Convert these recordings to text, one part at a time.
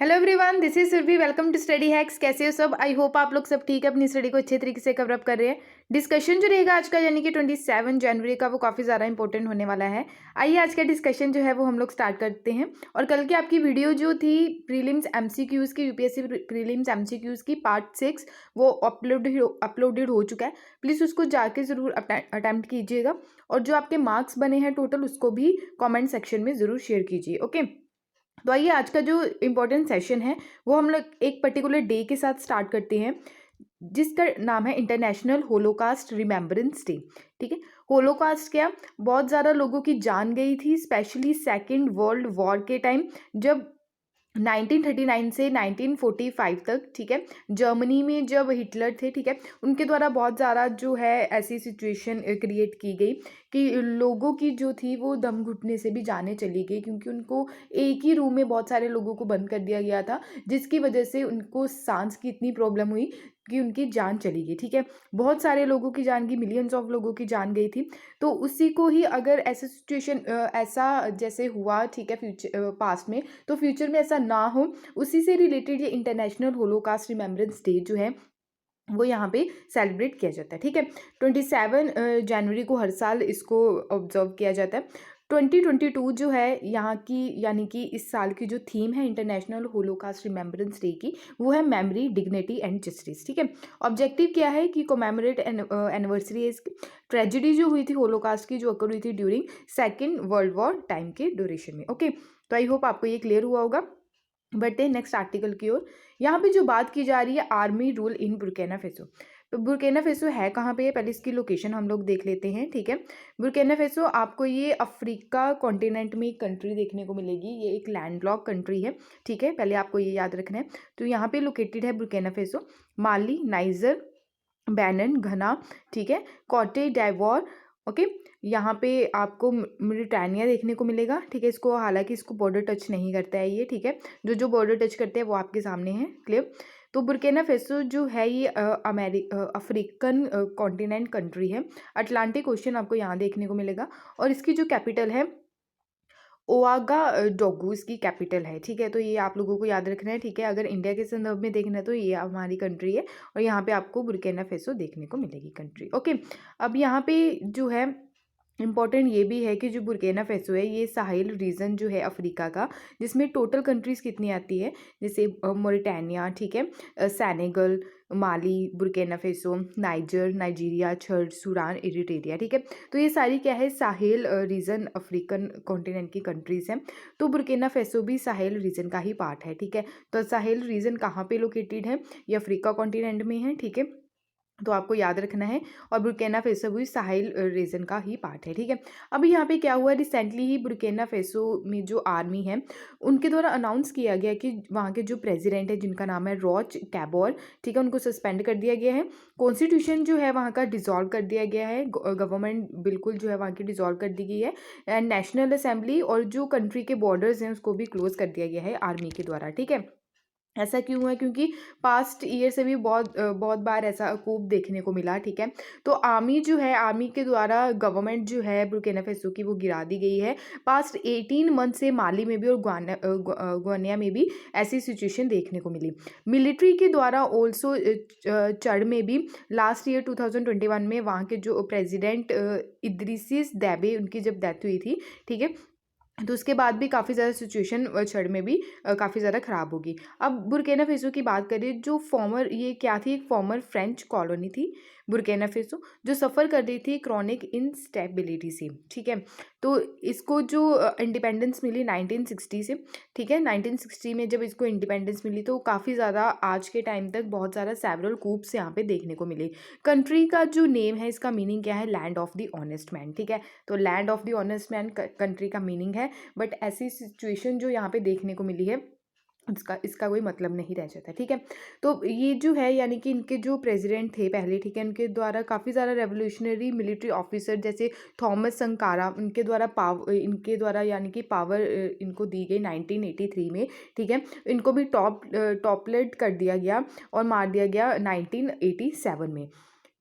Hello everyone, this is Surabhi. Welcome to study hacks. कैसे हो सब? आई होप आप लोग सब ठीक है, अपनी स्टडी को अच्छे तरीके से कवर अप कर रहे हैं। डिस्कशन जो रहेगा आज का यानी कि 27 जनवरी का, वो काफ़ी ज़्यादा इंपॉर्टेंट होने वाला है। आइए आज का डिस्कशन जो है वो हम लोग स्टार्ट करते हैं। और कल की आपकी वीडियो जो थी प्रीलिम्स एमसीक्यूज़ की, यूपीएससी प्रीलिम्स एमसीक्यूज़ की पार्ट 6, वो अपलोडेड हो चुका है। प्लीज़ उसको जाके ज़रूर अटैम्प्ट कीजिएगा। और जो आपके मार्क्स बने हैं टोटल, उसको भी कॉमेंट सेक्शन में ज़रूर शेयर कीजिए। ओके, तो आइए आज का जो इम्पोर्टेंट सेशन है वो हम लोग एक पर्टिकुलर डे के साथ स्टार्ट करते हैं, जिसका नाम है इंटरनेशनल होलोकास्ट रिमेम्बरेंस डे। ठीक है, होलोकास्ट क्या, बहुत ज़्यादा लोगों की जान गई थी, स्पेशली सेकेंड वर्ल्ड वॉर के टाइम, जब 1939 से 1945 तक, ठीक है, जर्मनी में जब हिटलर थे, ठीक है, उनके द्वारा बहुत ज़्यादा जो है ऐसी सिचुएशन क्रिएट की गई कि लोगों की जो थी वो दम घुटने से भी जाने चली गई, क्योंकि उनको एक ही रूम में बहुत सारे लोगों को बंद कर दिया गया था, जिसकी वजह से उनको सांस की इतनी प्रॉब्लम हुई कि उनकी जान चली गई। ठीक है, बहुत सारे लोगों की जान गई, मिलियंस ऑफ लोगों की जान गई थी। तो उसी को ही अगर ऐसा सिचुएशन ऐसा जैसे हुआ, ठीक है, फ्यूचर पास्ट में, तो फ्यूचर में ऐसा ना हो, उसी से रिलेटेड ये इंटरनेशनल होलोकास्ट रिमेम्बरेंस डे जो है वो यहाँ पे सेलिब्रेट किया जाता है। ठीक है, 27 जनवरी को हर साल इसको ऑब्जर्व किया जाता है। 2022 जो है यहाँ की, यानी कि इस साल की जो थीम है इंटरनेशनल होलोकास्ट रिमेम्बरेंस डे की, वो है मेमोरी, डिग्निटी एंड जस्टिस। ठीक है, ऑब्जेक्टिव क्या है कि कोमेमोरेट एनिवर्सरी इस ट्रेजिडी जो हुई थी होलोकास्ट की, जो अकर हुई थी during second world war time के ड्यूरेशन में। ओके, तो आई होप आपको ये क्लियर हुआ होगा। बढ़ते हैं नेक्स्ट आर्टिकल की ओर। यहाँ पे जो बात की जा रही है आर्मी रूल इन बुर्किना फेसो। तो बुर्किना फेसो है कहाँ पे है, पहले इसकी लोकेशन हम लोग देख लेते हैं। ठीक है, बुर्किना फेसो आपको ये अफ्रीका कॉन्टिनेंट में एक कंट्री देखने को मिलेगी। ये एक लैंडलॉक कंट्री है। ठीक है, पहले आपको ये याद रखना है। तो यहाँ पे लोकेटेड है बुर्किना फेसो, माली, नाइजर, बेनिन, घना, ठीक है, कोटे डाइवोर। ओके, यहाँ पे आपको ब्रिटानिया देखने को मिलेगा। ठीक है, इसको हालांकि इसको बॉर्डर टच नहीं करता है ये। ठीक है, जो जो बॉर्डर टच करते हैं वो आपके सामने है, क्लियर। तो बुर्किना फेसो जो है ये अफ्रीकन कॉन्टिनेंट कंट्री है। अटलांटिक ओशन आपको यहाँ देखने को मिलेगा। और इसकी जो कैपिटल है ओआगा डोगू, इसकी कैपिटल है। ठीक है, तो ये आप लोगों को याद रखना है। ठीक है, अगर इंडिया के संदर्भ में देखना है तो ये हमारी कंट्री है, और यहाँ पे आपको बुर्किना फेसो देखने को मिलेगी कंट्री। ओके, अब यहाँ पे जो है इम्पॉर्टेंट ये भी है कि जो बुर्किना फेसो है ये साहिल रीजन जो है अफ्रीका का, जिसमें टोटल कंट्रीज़ कितनी आती है, जैसे मोरिटानिया, ठीक है, सेनेगल, माली, बुर्किना फेसो, नाइजर, नाइजीरिया, छड़, सूडान, इरिट्रिया। ठीक है, तो ये सारी क्या है, साहेल रीजन अफ्रीकन कॉन्टिनेंट की कंट्रीज़ हैं। तो बुर्किना फेसो भी साहेल रीजन का ही पार्ट है। ठीक है, तो साहेल रीजन कहाँ पे लोकेटेड है, ये अफ्रीका कॉन्टिनेंट में है। ठीक है, तो आपको याद रखना है। और बुर्किना फेसो भी साहिल रीजन का ही पार्ट है। ठीक है, अभी यहाँ पे क्या हुआ, रिसेंटली ही बुर्किना फेसो में जो आर्मी है उनके द्वारा अनाउंस किया गया कि वहाँ के जो प्रेसिडेंट है, जिनका नाम है रोच कैबोर, ठीक है, उनको सस्पेंड कर दिया गया है। कॉन्स्टिट्यूशन जो है वहाँ का डिसॉल्व कर दिया गया है। गवर्नमेंट बिल्कुल जो है वहाँ की डिसॉल्व कर दी गई है। एंड नेशनल असेंबली और जो कंट्री के बॉर्डर्स हैं उसको भी क्लोज कर दिया गया है आर्मी के द्वारा। ठीक है, ऐसा क्यों हुआ, क्योंकि पास्ट ईयर से भी बहुत बार ऐसा कूप देखने को मिला। ठीक है, तो आर्मी जो है, आर्मी के द्वारा गवर्नमेंट जो है बुर्किना फेसो की वो गिरा दी गई है। पास्ट 18 मंथ से माली में भी और ग्वानिया में भी ऐसी सिचुएशन देखने को मिली। मिलिट्री के द्वारा ऑल्सो चढ़ में भी लास्ट ईयर 2021 में वहाँ के जो प्रेसिडेंट इद्रिसिस देबे, उनकी जब डेथ हुई थी, ठीक है, तो उसके बाद भी काफ़ी ज़्यादा सिचुएशन छड़ में भी काफ़ी ज़्यादा ख़राब होगी। अब बुर्किना फेसो की बात करें, जो फॉर्मर, ये क्या थी, एक फॉर्मर फ्रेंच कॉलोनी थी बुर्किना फेसो, जो सफ़र कर रही थी क्रॉनिक इंस्टेबिलिटी से। ठीक है, तो इसको जो इंडिपेंडेंस मिली 1960 से, ठीक है, 1960 में जब इसको इंडिपेंडेंस मिली तो काफ़ी ज़्यादा आज के टाइम तक बहुत ज़्यादा सेवरल कूप्स यहाँ पे देखने को मिले। कंट्री का जो नेम है, इसका मीनिंग क्या है, land of the honest man. ठीक है, तो land of the honest man country का मीनिंग है। बट ऐसी सिचुएशन जो यहाँ पे देखने को मिली है इसका कोई मतलब नहीं रह जाता। ठीक है, तो ये जो है यानी कि इनके जो प्रेसिडेंट थे पहले, ठीक है, इनके द्वारा काफ़ी ज़्यादा रेवोल्यूशनरी मिलिट्री ऑफिसर जैसे थॉमस संकारा, इनके द्वारा यानी कि पावर इनको दी गई 1983 में। ठीक है, इनको भी टॉपलेट कर दिया गया और मार दिया गया 1987 में।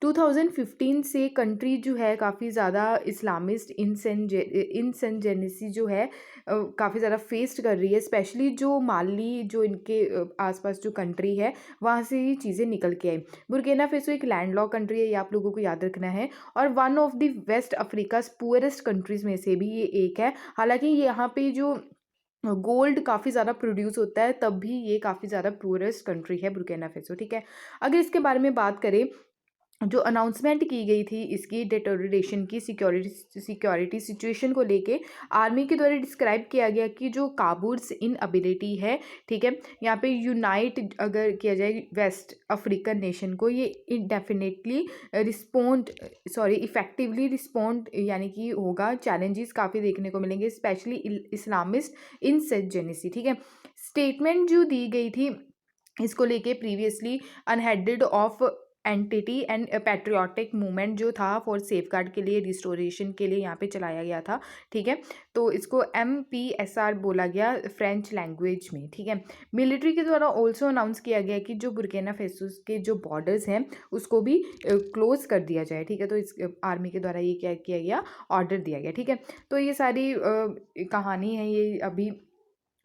2015 से कंट्री जो है काफ़ी ज़्यादा इस्लामिस्ट इंसर्जेंसी जो है काफ़ी ज़्यादा फेस कर रही है, स्पेशली जो माली जो इनके आसपास जो कंट्री है वहाँ से ये चीज़ें निकल के आई। बुर्किना फेसो एक लैंडलॉक कंट्री है, ये आप लोगों को याद रखना है, और one of the West Africa's poorest countries में से भी ये एक है। हालांकि यहाँ पे जो गोल्ड काफ़ी ज़्यादा प्रोड्यूस होता है, तब भी ये काफ़ी ज़्यादा पुअरेस्ट कंट्री है बुर्किना फेसो, ठीक है। अगर इसके बारे में बात करें, जो अनाउंसमेंट की गई थी इसकी डिटोरेशन की सिक्योरिटी सिचुएशन को लेके आर्मी के द्वारा डिस्क्राइब किया गया कि जो काबूल्स इनएबिलिटी है, ठीक है, यहाँ पे यूनाइट अगर किया जाए वेस्ट अफ्रीकन नेशन को, ये इनडेफिनेटली इफेक्टिवली रिस्पॉन्ड यानी कि होगा। चैलेंजेस काफ़ी देखने को मिलेंगे, स्पेशली इस्लामिस्ट इंसर्जेंसी, ठीक है। स्टेटमेंट जो दी गई थी इसको लेके previously unheaded of entity and patriotic movement जो था फॉर सेफगार्ड के लिए, रिस्टोरेशन के लिए यहाँ पे चलाया गया था, ठीक है। तो इसको MPSR बोला गया फ्रेंच लैंग्वेज में, ठीक है। मिलिट्री के द्वारा ऑल्सो अनाउंस किया गया कि जो बुर्किना फेसो के जो बॉर्डर्स हैं उसको भी क्लोज कर दिया जाए, ठीक है। तो इस आर्मी के द्वारा ये क्या किया गया, ऑर्डर दिया गया, ठीक है। तो ये सारी कहानी है, ये अभी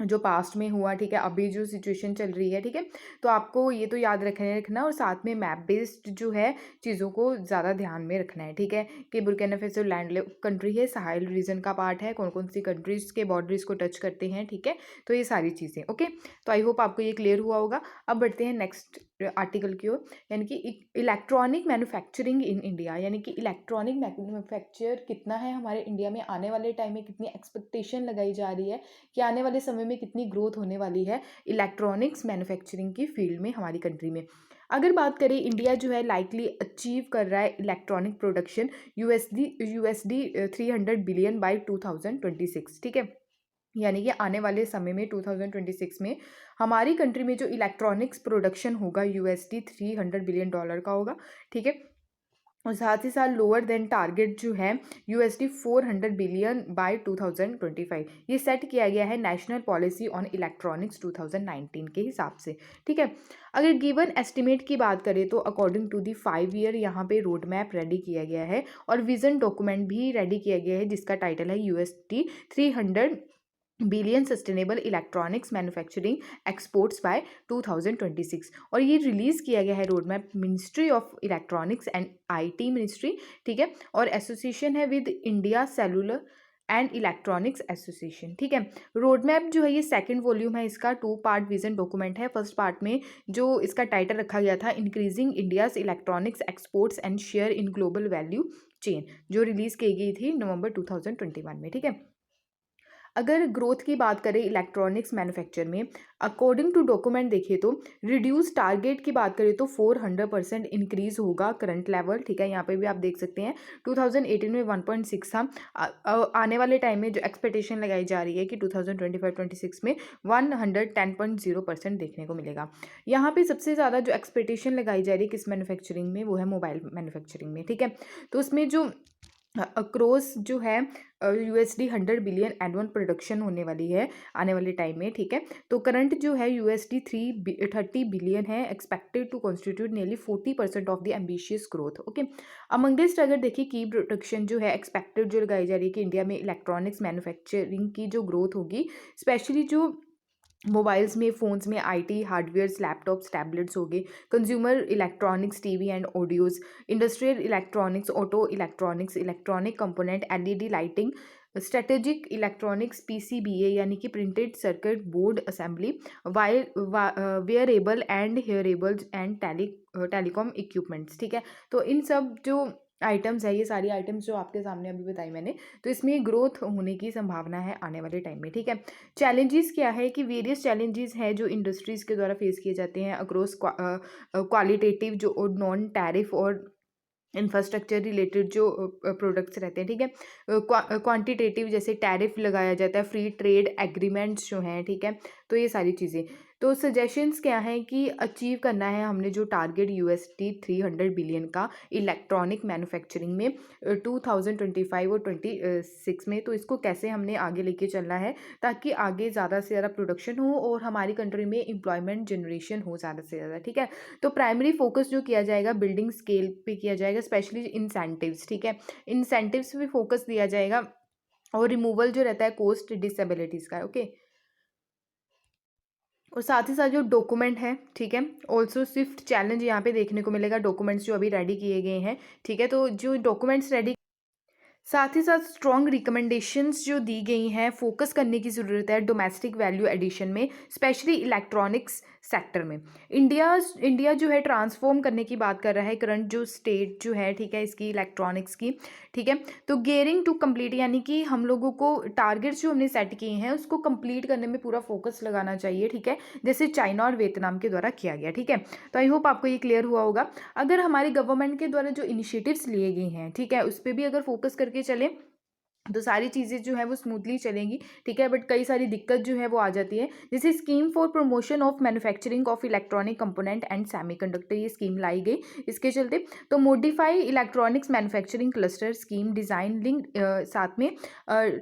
जो पास्ट में हुआ, ठीक है, अभी जो सिचुएशन चल रही है, ठीक है। तो आपको ये तो याद रखना और साथ में मैप बेस्ड जो है चीज़ों को ज़्यादा ध्यान में रखना है, ठीक है, कि बुर्किना फेसो लैंड कंट्री है, साहिल रीजन का पार्ट है, कौन कौन सी कंट्रीज के बॉर्डर्स को टच करते हैं, ठीक है। तो ये सारी चीज़ें, ओके। तो आई होप आपको ये क्लियर हुआ होगा। अब बढ़ते हैं नेक्स्ट आर्टिकल की ओर, यानी कि इलेक्ट्रॉनिक मैन्युफैक्चरिंग इन इंडिया, यानी कि इलेक्ट्रॉनिक मैन्युफैक्चर कितना है हमारे इंडिया में, आने वाले टाइम में कितनी एक्सपेक्टेशन लगाई जा रही है कि आने वाले समय में कितनी ग्रोथ होने वाली है इलेक्ट्रॉनिक्स मैन्युफैक्चरिंग की फील्ड में हमारी कंट्री में। अगर बात करें, इंडिया जो है लाइकली अचीव कर रहा है electronic production USD 300 billion bye 2026, ठीक है। यानी कि आने वाले समय में 2026 में हमारी कंट्री में जो इलेक्ट्रॉनिक्स प्रोडक्शन होगा USD 300 बिलियन डॉलर का होगा, ठीक है। और साथ ही साथ लोअर देन टारगेट जो है USD 400 बिलियन बाय 2025, ये सेट किया गया है नेशनल पॉलिसी ऑन इलेक्ट्रॉनिक्स 2019 के हिसाब से, ठीक है। अगर गिवन एस्टिमेट की बात करें तो अकॉर्डिंग टू दी 5 ईयर यहाँ पे रोड मैप रेडी किया गया है और विजन डॉक्यूमेंट भी रेडी किया गया है, जिसका टाइटल है USD 300 billion sustainable electronics manufacturing exports by 2026, और ये रिलीज़ किया गया है road map ministry of electronics and IT ministry, ठीक है, और एसोसिएशन है with India cellular and electronics association, ठीक है। रोड मैप जो है ये सेकंड वॉल्यूम है, इसका 2 पार्ट विजन डॉक्यूमेंट है। फर्स्ट पार्ट में जो इसका टाइटल रखा गया था increasing India's electronics exports and share in global value chain, जो रिलीज़ की गई थी नवंबर 2021 में, ठीक है। अगर ग्रोथ की बात करें इलेक्ट्रॉनिक्स मैन्युफैक्चर में, अकॉर्डिंग टू डॉक्यूमेंट देखें तो रिड्यूस टारगेट की बात करें तो 400% इंक्रीज होगा करंट लेवल, ठीक है। यहाँ पे भी आप देख सकते हैं 2018 में 1.6 था, आने वाले टाइम में जो एक्सपेक्टेशन लगाई जा रही है कि 2025-26 में 110.0% देखने को मिलेगा। यहाँ पे सबसे ज़्यादा जो एक्सपेक्टेशन लगाई जा रही है किस मैन्युफैक्चरिंग में, वो है मोबाइल मैन्युफैक्चरिंग में, ठीक है। तो उसमें जो अक्रॉस जो है USD 100 बिलियन एनुअल प्रोडक्शन होने वाली है आने वाले टाइम में, ठीक है। तो करंट जो है USD 330 बिलियन है, expected to constitute nearly 40% of the ambitious growth, okay. Amongst अगर देखिए की प्रोडक्शन जो है एक्सपेक्टेड जो लगाई जा रही है कि इंडिया में इलेक्ट्रॉनिक्स मैन्युफैक्चरिंग की जो ग्रोथ होगी, स्पेशली जो मोबाइल्स में, फ़ोन्स में, IT हार्डवेयर्स, लैपटॉप्स, टैबलेट्स हो गए, consumer electronics, TV and audios, industrial electronics, auto electronics, electronic component, LED lighting, strategic electronics, PCBA यानी कि printed circuit board assembly, wearable and hearables and telecom equipments, ठीक है। तो इन सब जो आइटम्स है, ये सारी आइटम्स जो आपके सामने अभी बताई मैंने, तो इसमें ग्रोथ होने की संभावना है आने वाले टाइम में, ठीक है। चैलेंजेस क्या है कि वेरियस चैलेंजेस हैं जो इंडस्ट्रीज़ के द्वारा फेस किए जाते हैं अक्रॉस क्वालिटेटिव जो नॉन टैरिफ और इंफ्रास्ट्रक्चर रिलेटेड जो प्रोडक्ट्स रहते हैं, ठीक है। क्वांटिटेटिव जैसे टैरिफ लगाया जाता है, फ्री ट्रेड एग्रीमेंट्स जो हैं, ठीक है। तो ये सारी चीज़ें। तो सजेशंस क्या हैं कि अचीव करना है हमने जो टारगेट यूएसडी 300 बिलियन का इलेक्ट्रॉनिक मैन्युफैक्चरिंग में 2025 और 26 में, तो इसको कैसे हमने आगे लेके चलना है ताकि आगे ज़्यादा से ज़्यादा प्रोडक्शन हो और हमारी कंट्री में एम्प्लॉयमेंट जनरेशन हो ज़्यादा से ज़्यादा, ठीक है। तो प्राइमरी फोकस जो किया जाएगा बिल्डिंग स्केल पे किया जाएगा, स्पेशली इंसेंटिव्स, ठीक है, इंसेंटिव्स पे फोकस दिया जाएगा और रिमूवल जो रहता है कॉस्ट डिसेबिलिटीज़ का, ओके। और साथ ही साथ जो डॉक्यूमेंट है, ठीक है, ऑल्सो स्विफ्ट चैलेंज यहाँ पे देखने को मिलेगा, डॉक्यूमेंट्स जो अभी रेडी किए गए हैं, ठीक है। तो जो डॉक्यूमेंट्स रेडी, साथ ही साथ स्ट्रॉन्ग रिकमेंडेशंस जो दी गई हैं, फोकस करने की ज़रूरत है डोमेस्टिक वैल्यू एडिशन में, स्पेशली इलेक्ट्रॉनिक्स सेक्टर में। इंडिया जो है ट्रांसफॉर्म करने की बात कर रहा है, करंट जो स्टेट जो है, ठीक है, इसकी इलेक्ट्रॉनिक्स की, ठीक है। तो गेयरिंग टू कंप्लीट, यानी कि हम लोगों को टारगेट्स जो हमने सेट किए हैं उसको कंप्लीट करने में पूरा फोकस लगाना चाहिए, ठीक है, जैसे चाइना और वियतनाम के द्वारा किया गया, ठीक है। तो आई होप आपको ये क्लियर हुआ होगा। अगर हमारी गवर्नमेंट के द्वारा जो इनिशिएटिव्स लिए गए हैं, ठीक है, उस पर भी अगर फोकस करके चले तो सारी चीज़ें जो है वो स्मूथली चलेंगी, ठीक है। बट कई सारी दिक्कत जो है वो आ जाती है, जैसे scheme for promotion of manufacturing of electronic component and semiconductor, ये स्कीम लाई गई इसके चलते। तो modify electronics manufacturing cluster scheme, design linked, साथ में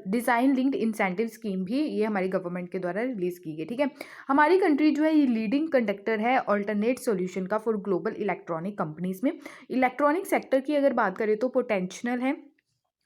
डिज़ाइन लिंक्ड इंसेंटिव स्कीम भी ये हमारी गवर्नमेंट के द्वारा रिलीज़ की गई, ठीक है। हमारी कंट्री जो है ये लीडिंग कंडक्टर है ऑल्टरनेट सोल्यूशन का फॉर ग्लोबल इलेक्ट्रॉनिक कंपनीज में। इलेक्ट्रॉनिक सेक्टर की अगर बात करें तो पोटेंशियल है,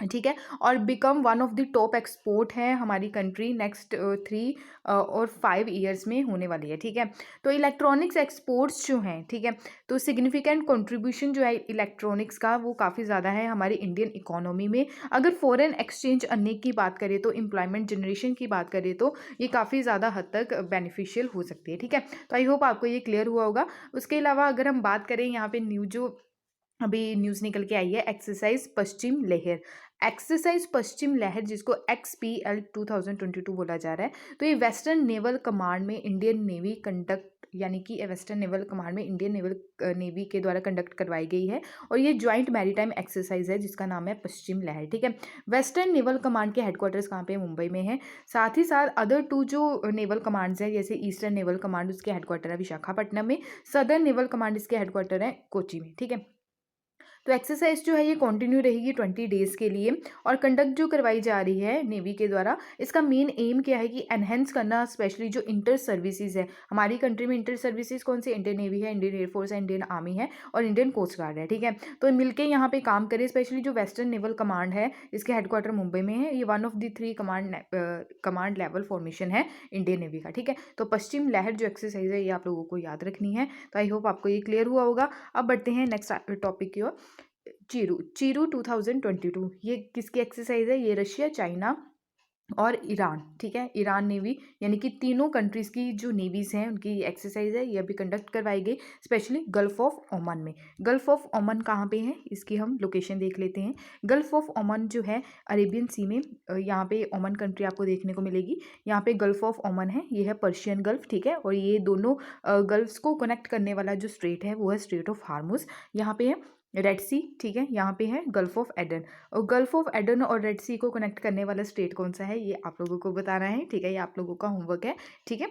ठीक है, और become one of the top export है हमारी कंट्री नेक्स्ट 3 और 5 ईयर्स में होने वाली है, ठीक है। तो इलेक्ट्रॉनिक्स एक्सपोर्ट्स जो हैं, ठीक है, तो सिग्निफिकेंट कंट्रीब्यूशन जो है इलेक्ट्रॉनिक्स का वो काफ़ी ज़्यादा है हमारी इंडियन इकोनॉमी में। अगर फॉरेन एक्सचेंज अर्निंग की बात करें तो एम्प्लॉयमेंट जनरेशन की बात करें तो ये काफ़ी ज़्यादा हद तक बेनिफिशियल हो सकती है, ठीक है। तो आई होप आपको ये क्लियर हुआ होगा। उसके अलावा अगर हम बात करें यहाँ पे न्यूज जो अभी न्यूज़ निकल के आई है, एक्सरसाइज पश्चिम लहर, एक्सरसाइज पश्चिम लहर जिसको XPL 2022 बोला जा रहा है। तो ये वेस्टर्न नेवल कमांड में इंडियन नेवी कंडक्ट, यानी कि वेस्टर्न नेवल कमांड में इंडियन नेवी के द्वारा कंडक्ट करवाई गई है और ये ज्वाइंट मैरीटाइम एक्सरसाइज है जिसका नाम है पश्चिम लहर, ठीक है। वेस्टर्न नेवल कमांड के हेडक्वार्टर्स कहाँ पे, मुंबई में है। साथ ही साथ अदर 2 जो नेवल कमांड्स हैं, जैसे ईस्टर्न नेवल कमांड, उसके हेडक्वार्टर है विशाखापट्टनम में, सदर्न नेवल कमांड इसके हेडक्वार्टर है कोची में, ठीक है। तो एक्सरसाइज जो है ये कंटिन्यू रहेगी 20 डेज़ के लिए और कंडक्ट जो करवाई जा रही है नेवी के द्वारा, इसका मेन एम क्या है कि एनहेंस करना स्पेशली जो इंटर सर्विसेज है हमारी कंट्री में। इंटर सर्विसेज कौन सी, इंडियन नेवी है, इंडियन एयरफोर्स है, इंडियन आर्मी है और इंडियन कोस्ट गार्ड है, ठीक है। तो मिलके यहाँ पे काम करें, स्पेशली जो वेस्टर्न नेवल कमांड है इसके हेडक्वार्टर मुंबई में है, ये one of the 3 command level formation है इंडियन नेवी का, ठीक है। तो पश्चिम लहर जो एक्सरसाइज है ये आप लोगों को याद रखनी है। तो आई होप आपको ये क्लियर हुआ होगा। अब बढ़ते हैं नेक्स्ट टॉपिक की ओर। चीरू चीरू 2022, ये किसकी एक्सरसाइज है, ये रशिया, चाइना और ईरान, ठीक है, ईरान नेवी, यानी कि तीनों कंट्रीज़ की जो नेवीज़ हैं उनकी एक्सरसाइज है, ये अभी कंडक्ट करवाई गई स्पेशली गल्फ ऑफ ओमान में। गल्फ ऑफ ओमान कहाँ पे है, इसकी हम लोकेशन देख लेते हैं। गल्फ ऑफ ओमान जो है अरेबियन सी में, यहाँ पे ओमान कंट्री आपको देखने को मिलेगी। यहाँ पे गल्फ ऑफ ओमान है, ये है पर्शियन गल्फ, ठीक है, और ये दोनों गल्फ्स को कनेक्ट करने वाला जो स्ट्रेट है वो है स्ट्रेट ऑफ हार्मुज। यहाँ पे है रेड सी, ठीक है, यहाँ पे है गल्फ ऑफ एडन, और गल्फ ऑफ एडन और रेड सी को कनेक्ट करने वाला स्टेट कौन सा है ये आप लोगों को बताना है, ठीक है, ये आप लोगों का होमवर्क है, ठीक है।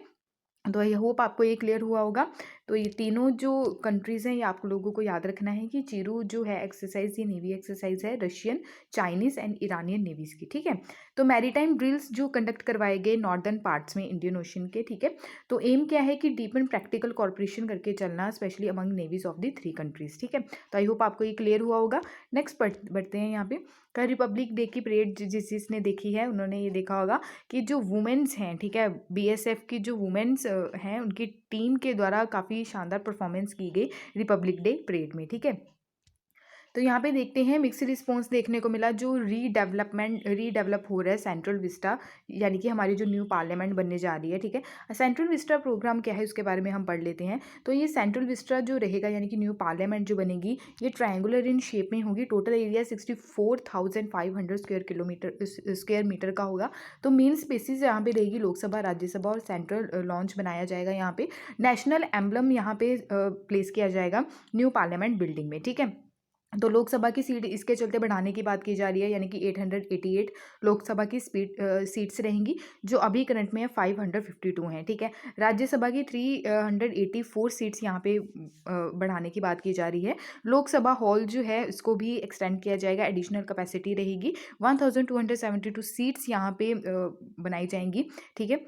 तो आई होप आपको ये क्लियर हुआ होगा। तो ये तीनों जो कंट्रीज़ हैं ये आप लोगों को याद रखना है कि चीरू जो है एक्सरसाइज ये नेवी एक्सरसाइज है Russian, Chinese and Iranian navies की, ठीक है। तो मैरीटाइम ड्रिल्स जो कंडक्ट करवाए गए नॉर्दर्न पार्ट्स में इंडियन ओशन के, ठीक है। तो एम क्या है कि डीप एंड प्रैक्टिकल कॉर्पोरेशन करके चलना specially among navies of the 3 countries, ठीक है। तो आई होप आपको ये क्लियर हुआ होगा। नेक्स्ट बढ़ते हैं यहाँ पे। कल रिपब्लिक डे की परेड जिसने देखी है उन्होंने ये देखा होगा कि जो वुमेन्स हैं, ठीक है, BSF की जो वुमेन्स हैं उनकी टीम के द्वारा काफ़ी शानदार परफॉर्मेंस की गई रिपब्लिक डे परेड में, ठीक है। तो यहाँ पे देखते हैं मिक्स रिस्पॉन्स देखने को मिला, जो रीडेवलप हो रहा है सेंट्रल विस्टा, यानी कि हमारी जो न्यू पार्लियामेंट बनने जा रही है, ठीक है। सेंट्रल विस्टा प्रोग्राम क्या है उसके बारे में हम पढ़ लेते हैं। तो ये सेंट्रल विस्टा जो रहेगा यानी कि न्यू पार्लियामेंट जो बनेगी ये ट्रायंगुलर इन शेप में होगी। टोटल एरिया 64,500 स्क्वायर मीटर का होगा। तो मेन स्पेसिस यहाँ पे रहेगी लोकसभा, राज्यसभा और सेंट्रल लॉन्च बनाया जाएगा। यहाँ पे नेशनल एम्बलम यहाँ पे प्लेस किया जाएगा न्यू पार्लियामेंट बिल्डिंग में, ठीक है। तो लोकसभा की सीट इसके चलते बढ़ाने की बात की जा रही है, यानी कि 888 लोकसभा की सीट्स रहेंगी, जो अभी करंट में है 552 हैं, ठीक है। राज्यसभा की 384 सीट्स यहाँ पे बढ़ाने की बात की जा रही है। लोकसभा हॉल जो है इसको भी एक्सटेंड किया जाएगा, एडिशनल कैपेसिटी रहेगी, 1272 सीट्स यहाँ पे बनाई जाएंगी, ठीक है।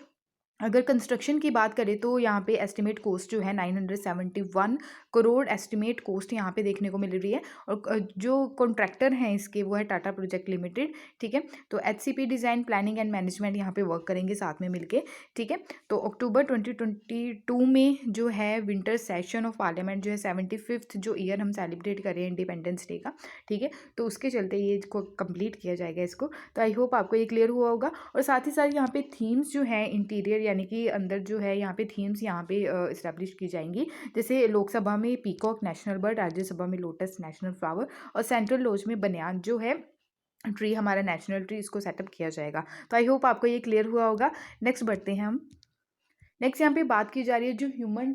अगर कंस्ट्रक्शन की बात करें तो यहाँ पे एस्टिमेट कॉस्ट जो है 971 करोड़ एस्टिमेट कॉस्ट यहाँ पे देखने को मिल रही है। और जो कॉन्ट्रैक्टर हैं इसके वो है टाटा प्रोजेक्ट लिमिटेड, ठीक है। तो HCP design planning and management यहाँ पे वर्क करेंगे साथ में मिलके, ठीक है। तो अक्टूबर 2022 में जो है विंटर सेशन ऑफ पार्लियामेंट जो है 75th जो ईयर हम सेलिब्रेट कर रहे हैं इंडिपेंडेंस डे का, ठीक है। तो उसके चलते ये को कंप्लीट किया जाएगा इसको। तो आई होप आपको ये क्लियर हुआ होगा। और साथ ही साथ यहाँ पे थीम्स जो है इंटीरियर यानी कि अंदर जो है यहाँ पे थीम्स यहाँ पे इस्टेब्लिश की जाएंगी। जैसे लोकसभा में पीकॉक नेशनल बर्ड, राज्यसभा में लोटस नेशनल फ्लावर, और सेंट्रल लॉज में बनियान जो है ट्री हमारा नेशनल ट्री, इसको सेटअप किया जाएगा। तो आई होप आपको ये क्लियर हुआ होगा। नेक्स्ट बढ़ते हैं हम। नेक्स्ट यहाँ पे बात की जा रही है जो ह्यूमन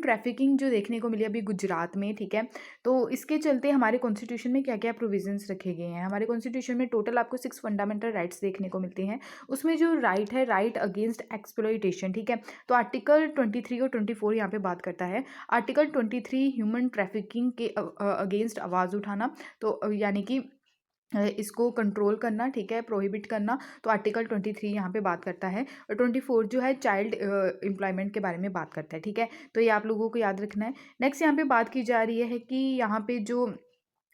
ट्रैफिकिंग जो देखने को मिली अभी गुजरात में, ठीक है। तो इसके चलते हमारे कॉन्स्टिट्यूशन में क्या क्या प्रोविजंस रखे गए हैं। हमारे कॉन्स्टिट्यूशन में टोटल आपको 6 फंडामेंटल राइट्स देखने को मिलते हैं। उसमें जो राइट है, राइट अगेंस्ट एक्सप्लॉइटेशन, ठीक है। तो आर्टिकल 23 और 24 यहाँ पे बात करता है। आर्टिकल 23 ह्यूमन ट्रैफिकिंग के अगेंस्ट आवाज़ उठाना, तो यानी कि इसको कंट्रोल करना, ठीक है, प्रोहिबिट करना। तो आर्टिकल 23 यहाँ पे बात करता है। और 24 जो है चाइल्ड एम्प्लॉयमेंट के बारे में बात करता है, ठीक है। तो ये आप लोगों को याद रखना है। नेक्स्ट यहाँ पे बात की जा रही है कि यहाँ पे जो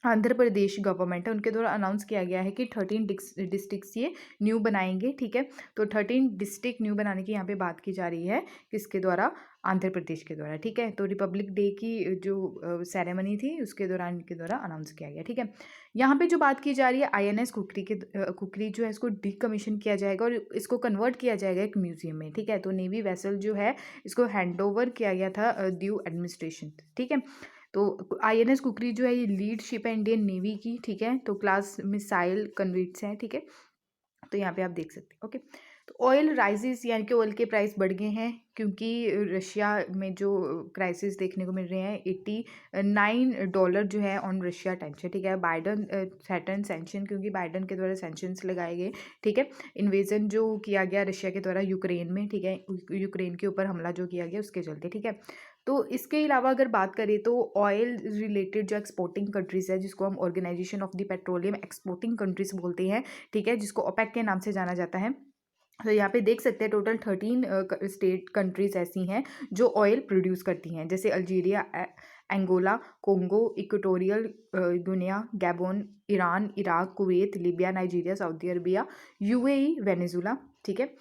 आंध्र प्रदेश गवर्नमेंट है उनके द्वारा अनाउंस किया गया है कि 13 डिस्ट्रिक्ट्स ये न्यू बनाएंगे, ठीक है। तो 13 डिस्ट्रिक्ट न्यू बनाने की यहाँ पे बात की जा रही है, किसके द्वारा, आंध्र प्रदेश के द्वारा, ठीक है। तो रिपब्लिक डे की जो सेरेमनी थी उसके दौरान इनके द्वारा अनाउंस किया गया, ठीक है। यहाँ पे जो बात की जा रही है आईएनएस कुकरी जो है इसको डीकमीशन किया जाएगा और इसको कन्वर्ट किया जाएगा एक म्यूजियम में, ठीक है। तो नेवी वेसल जो है इसको हैंड ओवर किया गया था ड्यू एडमिनिस्ट्रेशन, ठीक है। तो आईएनएस कुकरी जो है ये लीड शिप है इंडियन नेवी की, ठीक है। तो क्लास मिसाइल कन्वर्ट्स हैं, ठीक है। तो यहाँ पे आप देख सकते हैं, ओके। तो ऑयल राइजेस यानी कि ऑयल के प्राइस बढ़ गए हैं क्योंकि रशिया में जो क्राइसिस देखने को मिल रहे हैं, $89 जो है ऑन रशिया टेंशन, ठीक है। बाइडन सैटर्न सेंक्शन, क्योंकि बाइडन के द्वारा सेंक्शंस लगाए गए, ठीक है। इन्वेजन जो किया गया रशिया के द्वारा यूक्रेन में, ठीक है, यूक्रेन के ऊपर हमला जो किया गया उसके चलते, ठीक है। तो इसके अलावा अगर बात करें तो ऑयल रिलेटेड जो एक्सपोर्टिंग कंट्रीज़ है, जिसको हम organisation of the petroleum exporting countries बोलते हैं, ठीक है, जिसको ओपेक के नाम से जाना जाता है। तो यहाँ पे देख सकते हैं टोटल 13 स्टेट कंट्रीज़ ऐसी हैं जो ऑयल प्रोड्यूस करती हैं, जैसे Algeria, Angola, Congo, Equatorial Guinea, Gabon, Iran, Iraq, Kuwait, Libya, Nigeria, Saudi Arabia, UAE, Venezuela, ठीक है।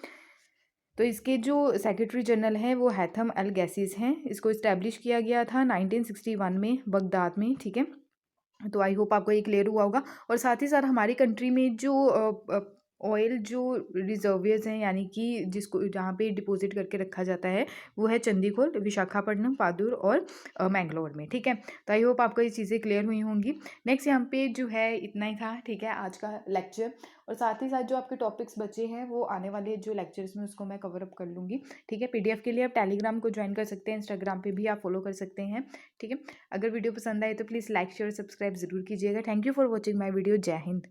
तो इसके जो सेक्रेटरी जनरल हैं वो हैथम अल गैसीस हैं। इसको इस्टेब्लिश किया गया था 1961 में बगदाद में, ठीक है। तो आई होप आपको ये क्लियर हुआ होगा। और साथ ही साथ हमारी कंट्री में जो ऑयल जो रिजर्वियर्स हैं, यानी कि जिसको जहाँ पे डिपॉजिट करके रखा जाता है, वो है चंडीगढ़, विशाखापट्टनम, पादुर और मैंगलोर में, ठीक है। तो आई होप आपको ये चीज़ें क्लियर हुई होंगी। नेक्स्ट यहाँ पे जो है इतना ही था, ठीक है, आज का लेक्चर। और साथ ही साथ जो आपके टॉपिक्स बचे हैं वो आने वाले जो लेक्चर्स में उसको मैं कवर अप कर लूँगी, ठीक है। पीडीएफ के लिए आप टेलीग्राम को ज्वाइन कर सकते हैं, इंस्टाग्राम पे भी आप फॉलो कर सकते हैं, ठीक है। अगर वीडियो पसंद आए तो प्लीज़ लाइक शेयर सब्सक्राइब ज़रूर कीजिएगा। Thank you for watching my video. जय हिंद।